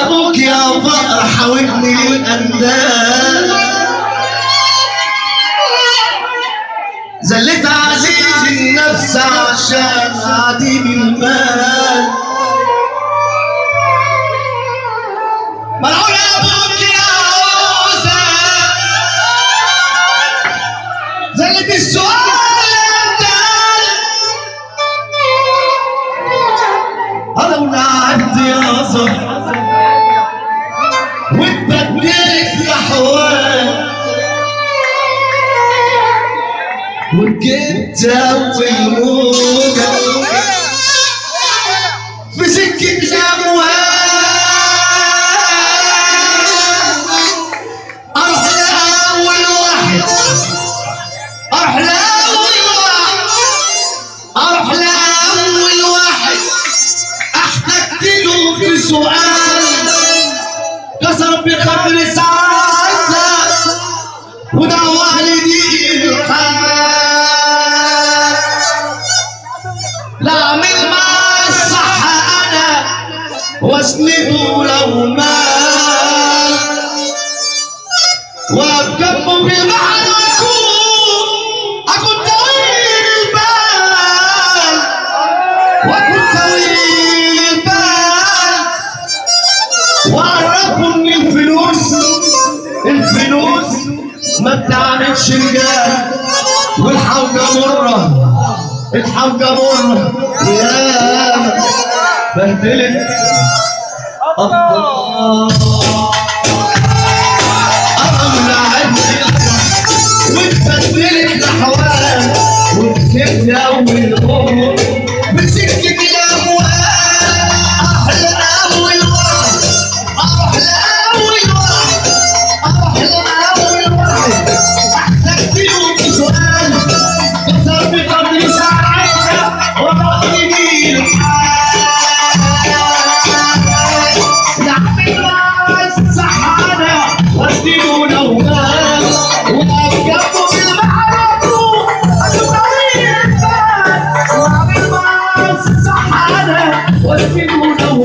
ابوك يا فقر حاولني للاندال، زلت عزيز النفس عشان عديم المال. ملعون ابوك يا عوزة، زلت السؤال انا ولعبت يا صاحبي واتبدلت الاحوال، وجبت اول موجة في سكة الاموال، اروح لاول واحد، اروح لاول واحد، اروح لاول واحد احتجت له في سؤال، كسر بقدر ساعتها وده والدي الحال. لا اعمل ما الصح انا واسنده لو مال، وابجنبه بالمعنى اكون طويل البال، واكون طويل البال، واعرفوا ان الفلوس ما بتعملش رجال، والحوجة مرة الحوجة مرة ياما بهدلت الله. أرمل عدي واتبدلت الأحوال، وكسبت أول غرور بسكة الأموال، أحلى أول واحد، أروح لأول واحد، أروح لأول واحد أحتجت له في سؤال، كسر بقدر ساعتها وبقي الحال. لعبت مع الصح أنا واسنده لو مال، وأبجنبه بالمعنى أكون طويل البال، وأعمل مع الصح أنا واسنده لو